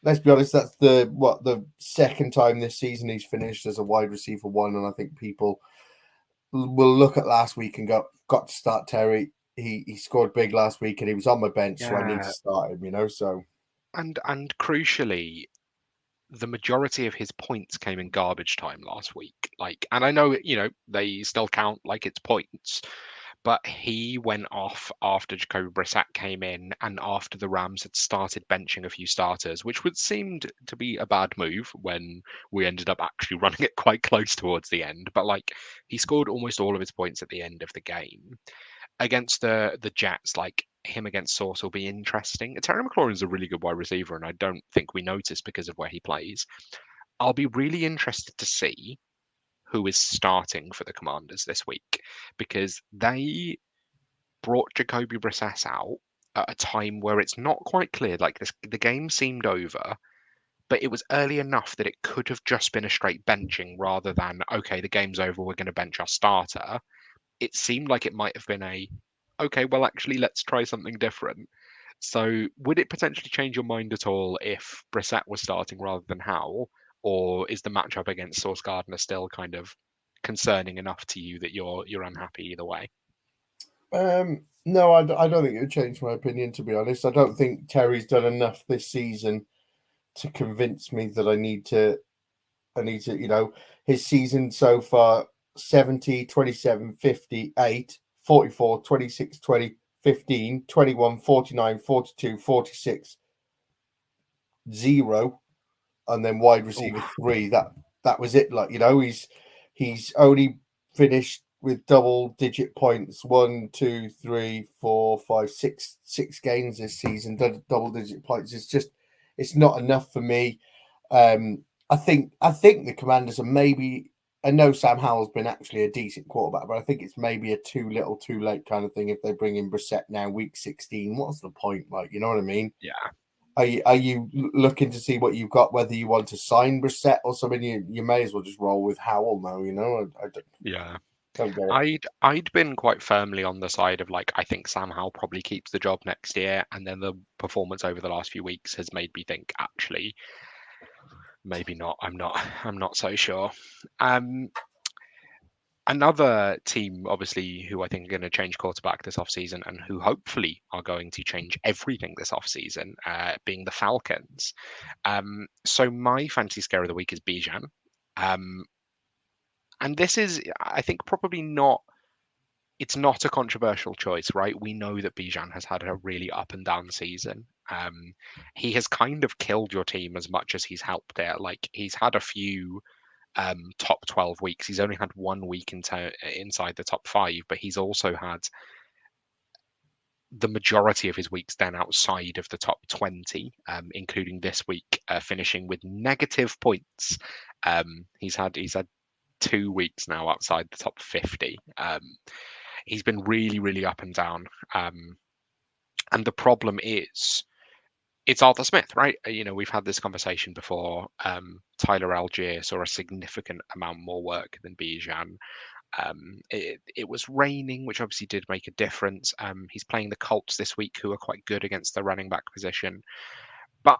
let's be honest, that's the second time this season he's finished as a wide receiver 1, and I think people will look at last week and got to start Terry. He scored big last week, and he was on my bench, so I need to start him. You know, so and crucially, the majority of his points came in garbage time last week. Like, and I know they still count like it's points, but he went off after Jacoby Brissett came in and after the Rams had started benching a few starters, which would seemed to be a bad move when we ended up actually running it quite close towards the end. But like, he scored almost all of his points at the end of the game. Against the Jets, like him against Sauce will be interesting. Terry McLaurin is a really good wide receiver, and I don't think we notice because of where he plays. I'll be really interested to see who is starting for the Commanders this week, because they brought Jacoby Brissett out at a time where it's not quite clear. Like the game seemed over, but it was early enough that it could have just been a straight benching rather than, okay, the game's over, we're going to bench our starter. It seemed like it might have been okay, well, actually, let's try something different. So would it potentially change your mind at all if Brissett was starting rather than Howell? Or is the matchup against Sauce Gardner still kind of concerning enough to you that you're unhappy either way? No, I don't think it would change my opinion, to be honest. I don't think Terry's done enough this season to convince me that I need to, his season so far 70, 27, 58, 44, 26, 20, 15, 21, 49, 42, 46, 0, and then wide receiver 3. That was it. Like, he's only finished with double-digit points 1, 2, 3, 4, 5, 6 games this season. Double-digit points. It's not enough for me. I think the Commanders are maybe. I know Sam Howell's been actually a decent quarterback, but I think it's maybe a too little, too late kind of thing. If they bring in Brissett now, week 16, what's the point? Like, you know what I mean? Yeah. Are you looking to see what you've got? Whether you want to sign Brissett or something, you may as well just roll with Howell now. I don't, Yeah. don't get it. I'd been quite firmly on the side of like I think Sam Howell probably keeps the job next year, and then the performance over the last few weeks has made me think actually maybe not. I'm not so sure. Another team, obviously, who I think are going to change quarterback this offseason and who hopefully are going to change everything this offseason, being the Falcons. So my fantasy scare of the week is Bijan. And this is, I think, probably not. It's not a controversial choice, right? We know that Bijan has had a really up and down season. He has kind of killed your team as much as he's helped it. Like he's had a few top 12 weeks. He's only had 1 week inside the top 5, but he's also had the majority of his weeks then outside of the top 20, including this week, finishing with negative points. He's had 2 weeks now outside the top 50. He's been really, really up and down. And the problem is, it's Arthur Smith, right? We've had this conversation before. Tyler Algier saw a significant amount more work than Bijan. It was raining, which obviously did make a difference. He's playing the Colts this week, who are quite good against the running back position. But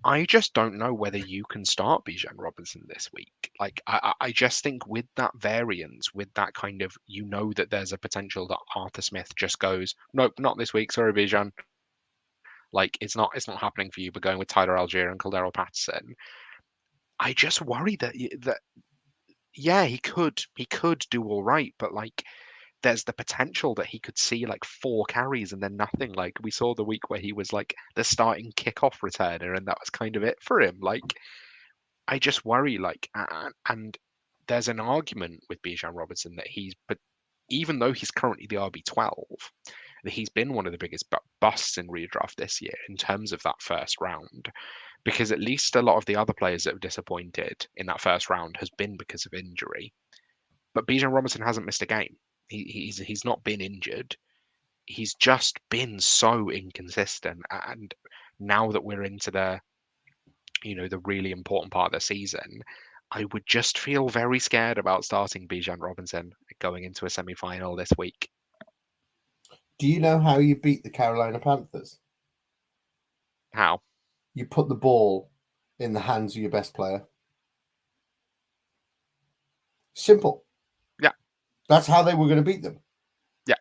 I just don't know whether you can start Bijan Robinson this week. Like, I just think with that variance, with that kind of, that there's a potential that Arthur Smith just goes, nope, not this week. Sorry, Bijan. Like, it's not happening for you. But going with Tyler Algier and Cordero Patterson, I just worry that yeah, he could do all right, but like there's the potential that he could see like 4 carries and then nothing. Like we saw the week where he was like the starting kickoff returner, and that was kind of it for him. Like I just worry, like, and there's an argument with Bijan Robinson that but even though he's currently the RB12, that he's been one of the biggest busts in redraft this year in terms of that first round, because at least a lot of the other players that have disappointed in that first round has been because of injury. But Bijan Robinson hasn't missed a game. He's not been injured. He's just been so inconsistent. And now that we're into the really important part of the season, I would just feel very scared about starting Bijan Robinson going into a semi-final this week. Do you know how you beat the Carolina Panthers? How? You put the ball in the hands of your best player. Simple. Yeah. That's how they were going to beat them. Yeah.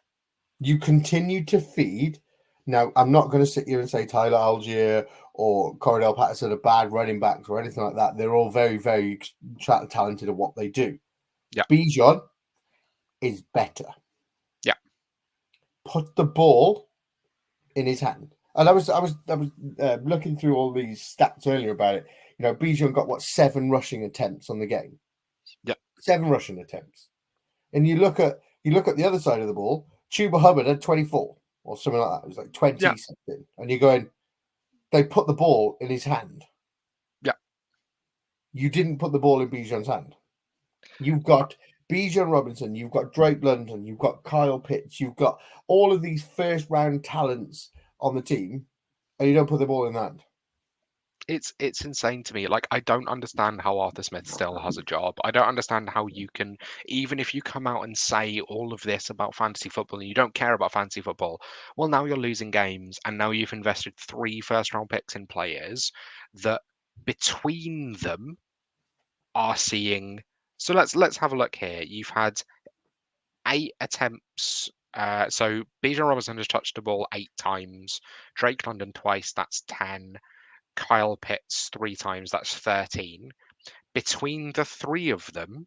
You continue to feed. Now, I'm not going to sit here and say Tyler Algier or Cordell Patterson are bad running backs or anything like that. They're all very, very talented at what they do. Yeah. Bijan is better. Yeah. Put the ball in his hand. And I was looking through all these stats earlier about it. Bijan got 7 rushing attempts on the game. Yeah. 7 rushing attempts. And you look at the other side of the ball, Chuba Hubbard had 24 or something like that. It was like 20 something. And you're going, they put the ball in his hand. Yeah. You didn't put the ball in Bijan's hand. You've got Bijan Robinson, you've got Drake London, you've got Kyle Pitts, you've got all of these first round talents on the team, and you don't put the ball in the hand. It's insane to me. Like, I don't understand how Arthur Smith still has a job. I don't understand how you can, even if you come out and say all of this about fantasy football and you don't care about fantasy football, well, now you're losing games, and now you've invested 3 first-round picks in players that between them are seeing. So let's have a look here. You've had 8 attempts So Bijan Robinson has touched the ball 8 times. Drake London twice. That's 10. Kyle Pitts 3 times. That's 13. Between the 3 of them,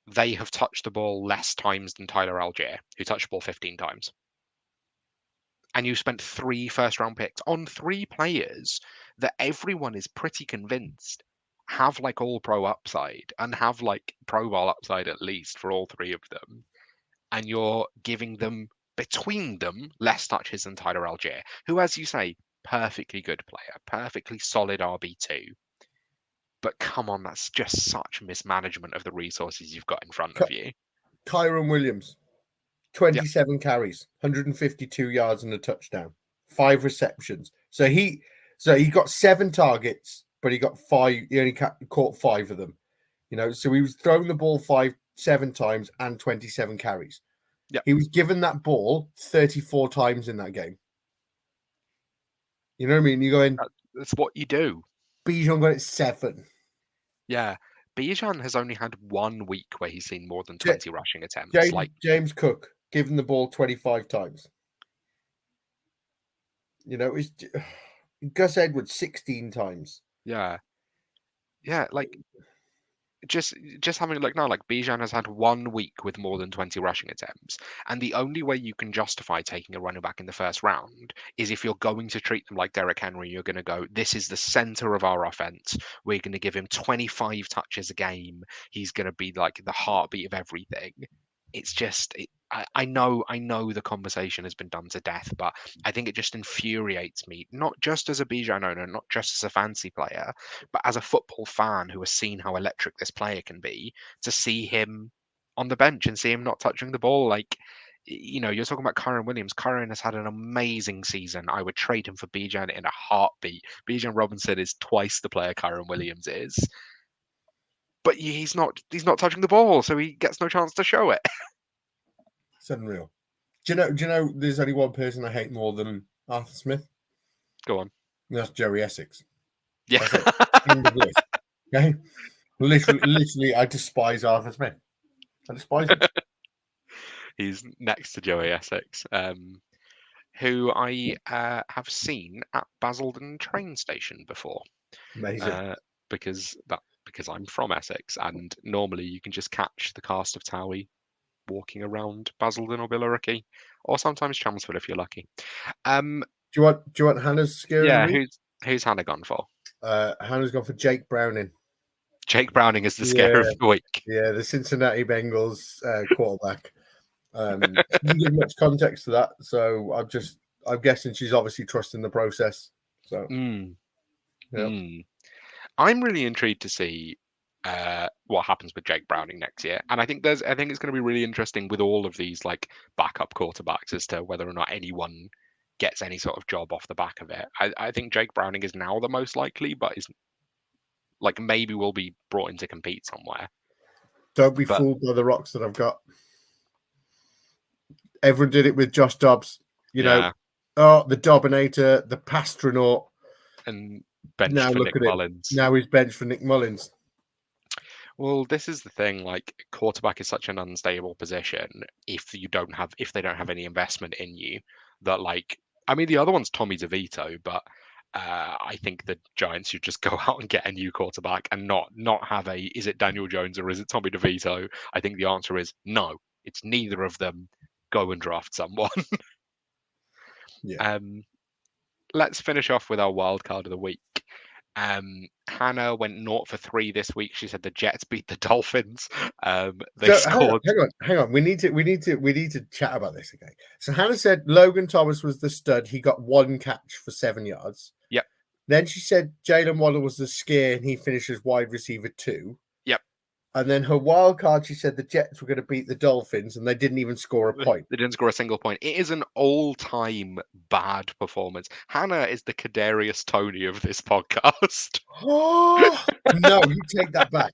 they have touched the ball less times than Tyler Algier, who touched the ball 15 times. And you spent 3 first-round picks on 3 players that everyone is pretty convinced have like all-pro upside and have like Pro Bowl upside at least for all 3 of them. And you're giving them, between them, less touches than Tyler Algier, who, as you say, perfectly good player, perfectly solid RB2. But come on, that's just such mismanagement of the resources you've got in front of you. Kyron Williams, 27 carries, 152 yards and a touchdown, 5 receptions. So he got 7 targets, but he got 5. He only caught 5 of them. So he was throwing the ball 7 times and 27 carries. Yep. He was given that ball 34 times in that game. You know what I mean? You go in. That's what you do. Bijan got it 7. Yeah. Bijan has only had 1 week where he's seen more than 20 rushing attempts. James Cook given the ball 25 times. It's Gus Edwards 16 times. Yeah. Yeah, like just having a look now, like Bijan has had 1 week with more than 20 rushing attempts. And the only way you can justify taking a running back in the first round is if you're going to treat them like Derrick Henry, you're going to go, this is the center of our offense. We're going to give him 25 touches a game. He's going to be like the heartbeat of everything. It's just, I know the conversation has been done to death, but I think it just infuriates me, not just as a Bijan owner, not just as a fantasy player, but as a football fan who has seen how electric this player can be, to see him on the bench and see him not touching the ball. Like, you're talking about Kyron Williams. Kyron has had an amazing season. I would trade him for Bijan in a heartbeat. Bijan Robinson is twice the player Kyron Williams is. But he's not touching the ball, so he gets no chance to show it. It's unreal. Do you know there's only one person I hate more than Arthur Smith? Go on. And that's Joey Essex. Yeah. End of list. Okay? Literally, I despise Arthur Smith. I despise him. He's next to Joey Essex, who I have seen at Basildon train station before. Amazing. Because I'm from Essex, and normally you can just catch the cast of Towie walking around Basildon or Billericay, or sometimes Chelmsford if you're lucky. Do you want Hannah's scare of the week? Who's Hannah gone for? Hannah's gone for Jake Browning. Jake Browning is the scare of the week. Yeah, the Cincinnati Bengals quarterback. Didn't give much context to that, so I'm guessing she's obviously trusting the process. So, I'm really intrigued to see what happens with Jake Browning next year, and I think it's going to be really interesting with all of these like backup quarterbacks as to whether or not anyone gets any sort of job off the back of it. I think Jake Browning is now the most likely, but is like maybe will be brought in to compete somewhere. Don't be fooled by the rocks that I've got. Everyone did it with Josh Dobbs. The Dobbinator, the Pastronaut, and bench for Nick Mullins. Now he's benched for Nick Mullins. Well, this is the thing. Like, quarterback is such an unstable position if they don't have any investment in you. That, like, I mean, the other one's Tommy DeVito, but I think the Giants should just go out and get a new quarterback and not have is it Daniel Jones or is it Tommy DeVito? I think the answer is no. It's neither of them. Go and draft someone. Yeah. Let's finish off with our wild card of the week. Hannah went 0 for 3 this week. She said the Jets beat the Dolphins. They scored. Hang on. We need to chat about this again. So Hannah said Logan Thomas was the stud. He got 1 catch for 7 yards. Yep. Then she said Jalen Waddle was the scare and he finished as wide receiver 2. Yep. And then her wild card, she said the Jets were going to beat the Dolphins and they didn't even score a point. They didn't score a single point. It is an all-time bad performance. Hannah is the Kadarius Toney of this podcast. Oh, no, you take that back.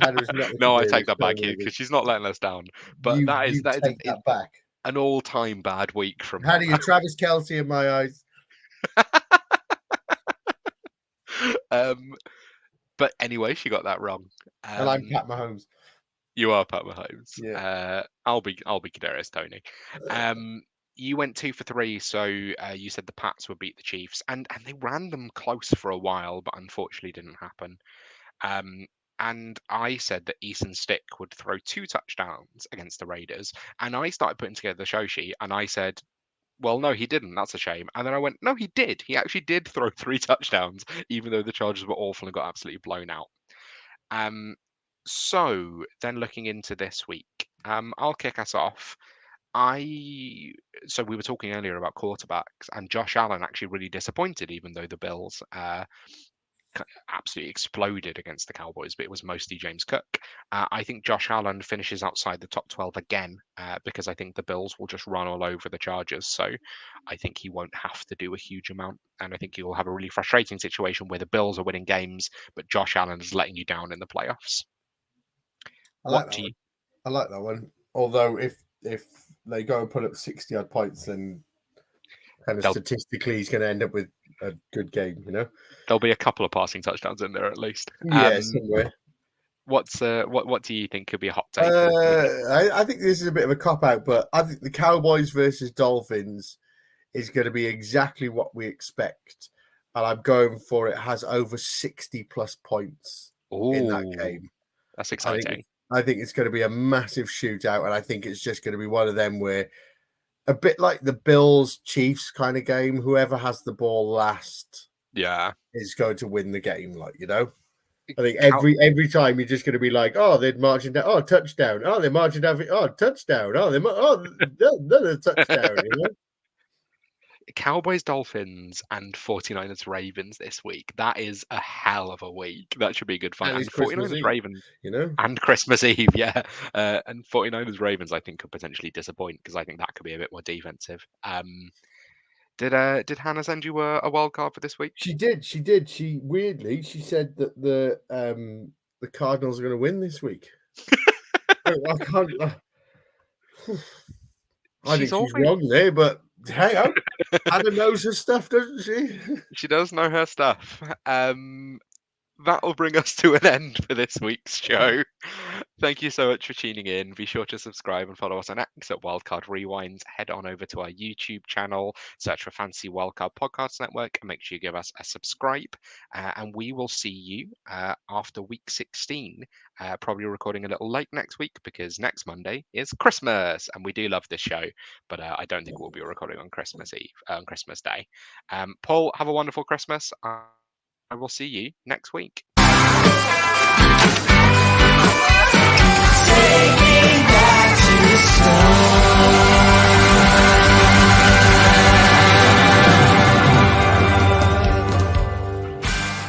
Hannah is not. No, I take that back here because she's not letting us down. But that is back. An all-time bad week from Hannah. You're Travis Kelce in my eyes. But anyway, she got that wrong. And I'm Pat Mahomes. You are Pat Mahomes. Yeah. I'll be Kadarius Toney. You went 2 for 3, so you said the Pats would beat the Chiefs, and they ran them close for a while, but unfortunately didn't happen. And I said that Easton Stick would throw 2 touchdowns against the Raiders, and I started putting together the show sheet, and I said, well, no, he didn't. That's a shame. And then I went, no, he did. He actually did throw 3 touchdowns, even though the Chargers were awful and got absolutely blown out. So then looking into this week, I'll kick us off. So we were talking earlier about quarterbacks, and Josh Allen actually really disappointed, even though the Bills absolutely exploded against the Cowboys, but it was mostly James Cook. I think Josh Allen finishes outside the top 12 again because I think the Bills will just run all over the Chargers. So I think he won't have to do a huge amount. And I think he will have a really frustrating situation where the Bills are winning games, but Josh Allen is letting you down in the playoffs. I like that one. Although if they go and put up 60-odd points, then kind of statistically he's going to end up with a good game, you know? There'll be a couple of passing touchdowns in there at least. Yeah, somewhere. What do you think could be a hot take? I think this is a bit of a cop-out, but I think the Cowboys versus Dolphins is going to be exactly what we expect. And I'm going for it has over 60-plus points in that game. That's exciting. I think it's going to be a massive shootout, and I think it's just going to be one of them where, a bit like the Bills-Chiefs kind of game, whoever has the ball last is going to win the game, like, you know? I think every time you're just going to be like, oh, they're marching down, oh, touchdown, oh, they're marching down, oh, touchdown, oh, another touchdown, you know? Cowboys, Dolphins, and 49ers, Ravens this week. That is a hell of a week. That should be a good fight. And 49ers, Ravens, you know, and Christmas Eve, yeah. And 49ers, Ravens, I think could potentially disappoint because I think that could be a bit more defensive. Did Hannah send you a wild card for this week? She did. She weirdly said that the Cardinals are going to win this week. I can't. I think she's wrong there, but hang on. Hannah knows her stuff, doesn't she? She does know her stuff. That'll bring us to an end for this week's show. Thank you so much for tuning in. Be sure to subscribe and follow us on X at Wildcard Rewinds. Head on over to our YouTube channel, search for Fancy Wildcard Podcast Network, and make sure you give us a subscribe. And we will see you after week 16. Probably recording a little late next week because next Monday is Christmas, and we do love this show, but I don't think we'll be recording on Christmas Eve, on Christmas Day. Paul, have a wonderful Christmas. I will see you next week.